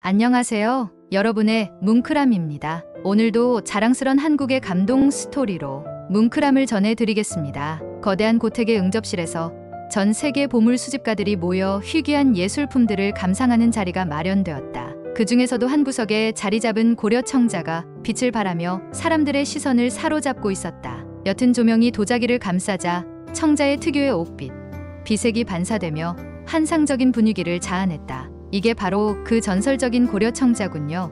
안녕하세요. 여러분의 뭉크람입니다. 오늘도 자랑스런 한국의 감동 스토리로 뭉크람을 전해드리겠습니다. 거대한 고택의 응접실에서 전 세계 보물 수집가들이 모여 희귀한 예술품들을 감상하는 자리가 마련되었다. 그 중에서도 한 구석에 자리 잡은 고려 청자가 빛을 발하며 사람들의 시선을 사로잡고 있었다. 옅은 조명이 도자기를 감싸자 청자의 특유의 옥빛, 비색이 반사되며 환상적인 분위기를 자아냈다. 이게 바로 그 전설적인 고려 청자군요.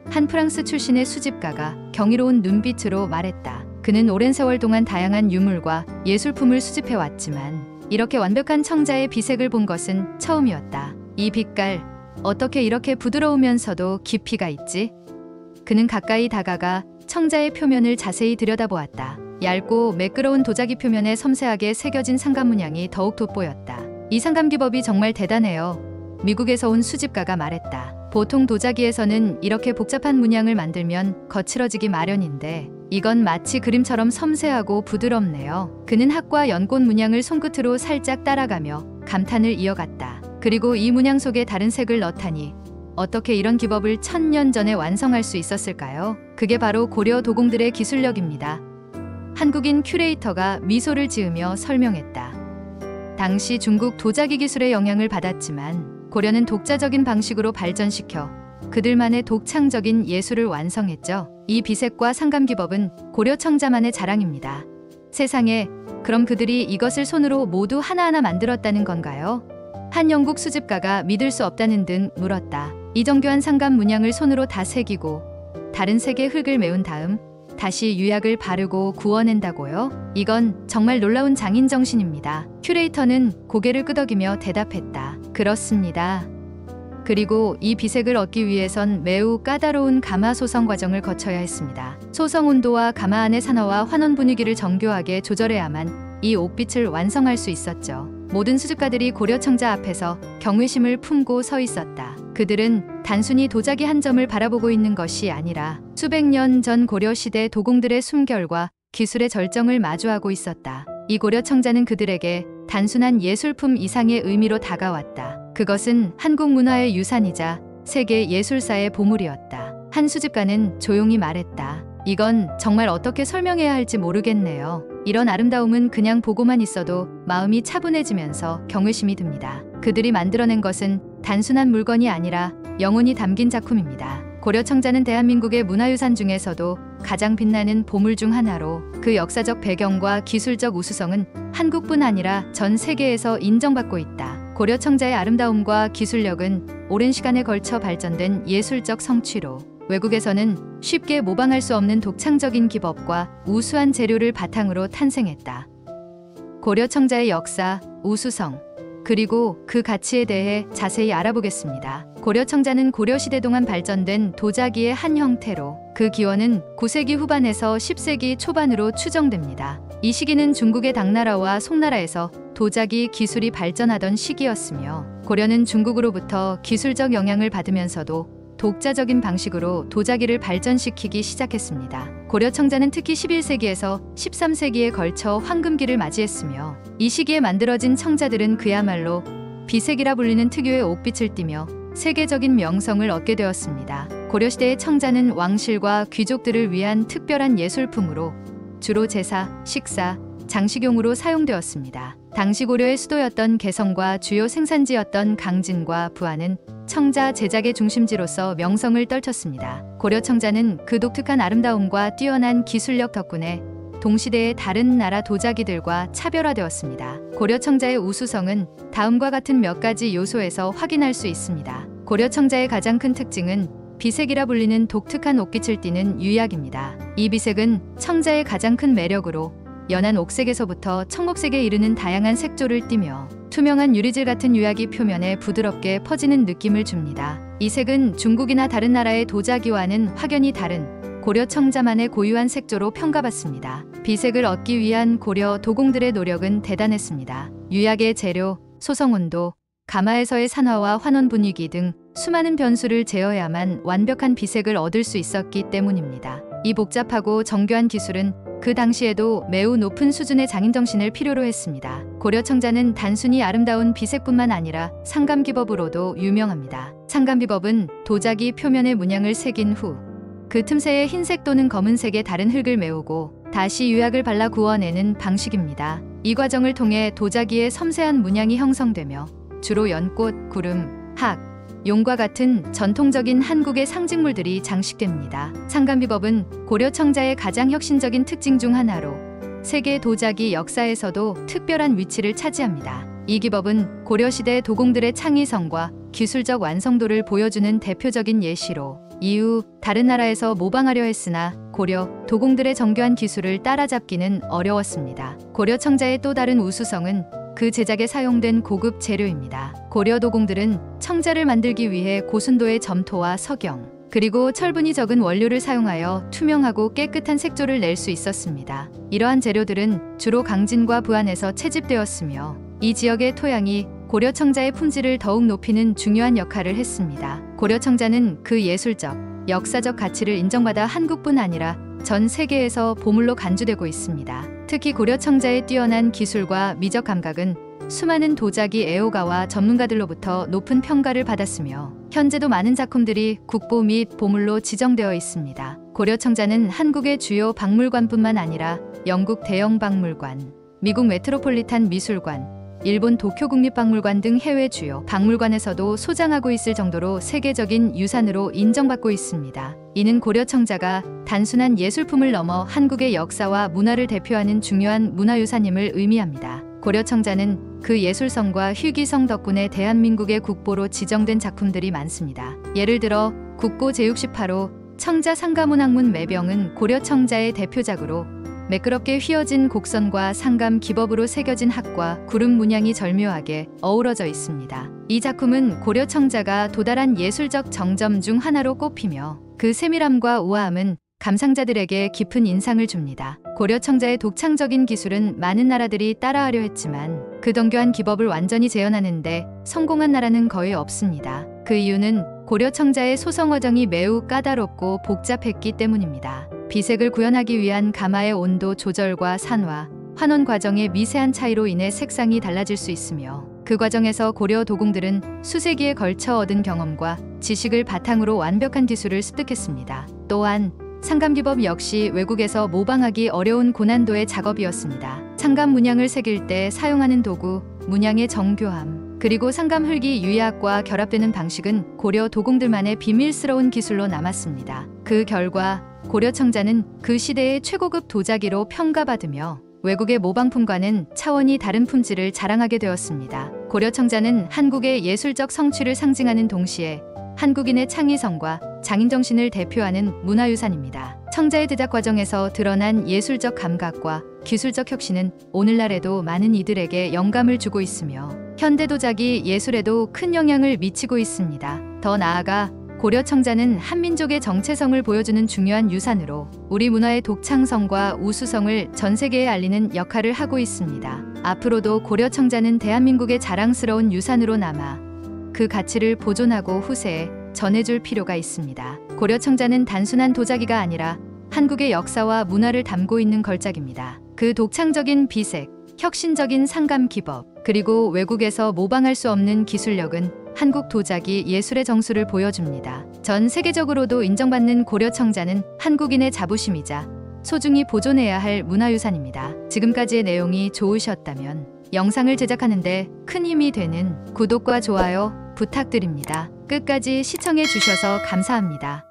한 프랑스 출신의 수집가가 경이로운 눈빛으로 말했다. 그는 오랜 세월 동안 다양한 유물과 예술품을 수집해왔지만 이렇게 완벽한 청자의 비색을 본 것은 처음이었다. 이 빛깔, 어떻게 이렇게 부드러우면서도 깊이가 있지? 그는 가까이 다가가 청자의 표면을 자세히 들여다보았다. 얇고 매끄러운 도자기 표면에 섬세하게 새겨진 상감 문양이 더욱 돋보였다. 이 상감 기법이 정말 대단해요. 미국에서 온 수집가가 말했다. 보통 도자기에서는 이렇게 복잡한 문양을 만들면 거칠어지기 마련인데 이건 마치 그림처럼 섬세하고 부드럽네요. 그는 학과 연꽃 문양을 손끝으로 살짝 따라가며 감탄을 이어갔다. 그리고 이 문양 속에 다른 색을 넣다니 어떻게 이런 기법을 1000년 전에 완성할 수 있었을까요? 그게 바로 고려 도공들의 기술력입니다. 한국인 큐레이터가 미소를 지으며 설명했다. 당시 중국 도자기 기술의 영향을 받았지만 고려는 독자적인 방식으로 발전시켜 그들만의 독창적인 예술을 완성했죠. 이 비색과 상감 기법은 고려 청자만의 자랑입니다. 세상에, 그럼 그들이 이것을 손으로 모두 하나하나 만들었다는 건가요? 한 영국 수집가가 믿을 수 없다는 등 물었다. 이 정교한 상감 문양을 손으로 다 새기고 다른 색의 흙을 메운 다음 다시 유약을 바르고 구워낸다고요? 이건 정말 놀라운 장인 정신입니다. 큐레이터는 고개를 끄덕이며 대답했다. 그렇습니다. 그리고 이 비색을 얻기 위해선 매우 까다로운 가마 소성 과정을 거쳐야 했습니다. 소성 온도와 가마 안의 산화와 환원 분위기를 정교하게 조절해야만 이 옥빛을 완성할 수 있었죠. 모든 수집가들이 고려 청자 앞에서 경외심을 품고 서 있었다. 그들은 단순히 도자기 한 점을 바라보고 있는 것이 아니라 수백 년 전 고려 시대 도공들의 숨결과 기술의 절정을 마주하고 있었다. 이 고려 청자는 그들에게 단순한 예술품 이상의 의미로 다가왔다. 그것은 한국 문화의 유산이자 세계 예술사의 보물이었다. 한 수집가는 조용히 말했다. 이건 정말 어떻게 설명해야 할지 모르겠네요. 이런 아름다움은 그냥 보고만 있어도 마음이 차분해지면서 경외심이 듭니다. 그들이 만들어낸 것은 단순한 물건이 아니라 영혼이 담긴 작품입니다. 고려 청자는 대한민국의 문화유산 중에서도 가장 빛나는 보물 중 하나로 그 역사적 배경과 기술적 우수성은 한국뿐 아니라 전 세계에서 인정받고 있다. 고려 청자의 아름다움과 기술력은 오랜 시간에 걸쳐 발전된 예술적 성취로 외국에서는 쉽게 모방할 수 없는 독창적인 기법과 우수한 재료를 바탕으로 탄생했다. 고려 청자의 역사, 우수성, 그리고 그 가치에 대해 자세히 알아보겠습니다. 고려 청자는 고려시대 동안 발전된 도자기의 한 형태로 그 기원은 9세기 후반에서 10세기 초반으로 추정됩니다. 이 시기는 중국의 당나라와 송나라에서 도자기 기술이 발전하던 시기였으며 고려는 중국으로부터 기술적 영향을 받으면서도 독자적인 방식으로 도자기를 발전시키기 시작했습니다. 고려 청자는 특히 11세기에서 13세기에 걸쳐 황금기를 맞이했으며 이 시기에 만들어진 청자들은 그야말로 비색이라 불리는 특유의 옥빛을 띠며 세계적인 명성을 얻게 되었습니다. 고려시대의 청자는 왕실과 귀족들을 위한 특별한 예술품으로 주로 제사, 식사, 장식용으로 사용되었습니다. 당시 고려의 수도였던 개성과 주요 생산지였던 강진과 부안은 청자 제작의 중심지로서 명성을 떨쳤습니다. 고려 청자는 그 독특한 아름다움과 뛰어난 기술력 덕분에 동시대의 다른 나라 도자기들과 차별화되었습니다. 고려 청자의 우수성은 다음과 같은 몇 가지 요소에서 확인할 수 있습니다. 고려 청자의 가장 큰 특징은 비색이라 불리는 독특한 옥빛을 띠는 유약입니다. 이 비색은 청자의 가장 큰 매력으로 연한 옥색에서부터 청록색에 이르는 다양한 색조를 띠며 투명한 유리질 같은 유약이 표면에 부드럽게 퍼지는 느낌을 줍니다. 이 색은 중국이나 다른 나라의 도자기와는 확연히 다른 고려 청자만의 고유한 색조로 평가받습니다. 비색을 얻기 위한 고려 도공들의 노력은 대단했습니다. 유약의 재료, 소성 온도, 가마에서의 산화와 환원 분위기 등 수많은 변수를 제어해야만 완벽한 비색을 얻을 수 있었기 때문입니다. 이 복잡하고 정교한 기술은 그 당시에도 매우 높은 수준의 장인정신을 필요로 했습니다. 고려 청자는 단순히 아름다운 비색뿐만 아니라 상감기법으로도 유명합니다. 상감기법은 도자기 표면에 문양을 새긴 후 그 틈새에 흰색 또는 검은색의 다른 흙을 메우고 다시 유약을 발라 구워내는 방식입니다. 이 과정을 통해 도자기의 섬세한 문양이 형성되며 주로 연꽃, 구름, 학, 용과 같은 전통적인 한국의 상징물들이 장식됩니다. 상감비법은 고려 청자의 가장 혁신적인 특징 중 하나로 세계 도자기 역사에서도 특별한 위치를 차지합니다. 이 기법은 고려시대 도공들의 창의성과 기술적 완성도를 보여주는 대표적인 예시로 이후 다른 나라에서 모방하려 했으나 고려 도공들의 정교한 기술을 따라잡기는 어려웠습니다. 고려 청자의 또 다른 우수성은 그 제작에 사용된 고급 재료입니다. 고려 도공들은 청자를 만들기 위해 고순도의 점토와 석영, 그리고 철분이 적은 원료를 사용하여 투명하고 깨끗한 색조를 낼 수 있었습니다. 이러한 재료들은 주로 강진과 부안에서 채집되었으며 이 지역의 토양이 고려 청자의 품질을 더욱 높이는 중요한 역할을 했습니다. 고려 청자는 그 예술적, 역사적 가치를 인정받아 한국뿐 아니라 전 세계에서 보물로 간주되고 있습니다. 특히 고려 청자의 뛰어난 기술과 미적 감각은 수많은 도자기 애호가와 전문가들로부터 높은 평가를 받았으며 현재도 많은 작품들이 국보 및 보물로 지정되어 있습니다. 고려 청자는 한국의 주요 박물관뿐만 아니라 영국 대영 박물관, 미국 메트로폴리탄 미술관, 일본 도쿄 국립박물관 등 해외 주요 박물관에서도 소장하고 있을 정도로 세계적인 유산으로 인정받고 있습니다. 이는 고려 청자가 단순한 예술품을 넘어 한국의 역사와 문화를 대표하는 중요한 문화유산임을 의미합니다. 고려 청자는 그 예술성과 희귀성 덕분에 대한민국의 국보로 지정된 작품들이 많습니다. 예를 들어 국보 제68호 청자 상가문학문 매병은 고려 청자의 대표작으로 매끄럽게 휘어진 곡선과 상감 기법으로 새겨진 학과 구름 문양이 절묘하게 어우러져 있습니다. 이 작품은 고려 청자가 도달한 예술적 정점 중 하나로 꼽히며 그 세밀함과 우아함은 감상자들에게 깊은 인상을 줍니다. 고려 청자의 독창적인 기술은 많은 나라들이 따라하려 했지만 그 정교한 기법을 완전히 재현하는데 성공한 나라는 거의 없습니다. 그 이유는 고려 청자의 소성 과정이 매우 까다롭고 복잡했기 때문입니다. 비색을 구현하기 위한 가마의 온도 조절과 산화, 환원 과정의 미세한 차이로 인해 색상이 달라질 수 있으며 그 과정에서 고려 도공들은 수세기에 걸쳐 얻은 경험과 지식을 바탕으로 완벽한 기술을 습득했습니다. 또한 상감기법 역시 외국에서 모방하기 어려운 고난도의 작업이었습니다. 상감 문양을 새길 때 사용하는 도구, 문양의 정교함, 그리고 상감 흙이 유약과 결합되는 방식은 고려 도공들만의 비밀스러운 기술로 남았습니다. 그 결과 고려 청자는 그 시대의 최고급 도자기로 평가받으며 외국의 모방품과는 차원이 다른 품질을 자랑하게 되었습니다. 고려 청자는 한국의 예술적 성취를 상징하는 동시에 한국인의 창의성과 장인정신을 대표하는 문화유산입니다. 청자의 제작 과정에서 드러난 예술적 감각과 기술적 혁신은 오늘날에도 많은 이들에게 영감을 주고 있으며 현대 도자기 예술에도 큰 영향을 미치고 있습니다. 더 나아가 고려 청자는 한민족의 정체성을 보여주는 중요한 유산으로 우리 문화의 독창성과 우수성을 전 세계에 알리는 역할을 하고 있습니다. 앞으로도 고려 청자는 대한민국의 자랑스러운 유산으로 남아 그 가치를 보존하고 후세에 전해줄 필요가 있습니다. 고려 청자는 단순한 도자기가 아니라 한국의 역사와 문화를 담고 있는 걸작입니다. 그 독창적인 비색, 혁신적인 상감 기법, 그리고 외국에서 모방할 수 없는 기술력은 한국 도자기 예술의 정수를 보여줍니다. 전 세계적으로도 인정받는 고려 청자는 한국인의 자부심이자 소중히 보존해야 할 문화유산입니다. 지금까지의 내용이 좋으셨다면 영상을 제작하는데 큰 힘이 되는 구독과 좋아요 부탁드립니다. 끝까지 시청해 주셔서 감사합니다.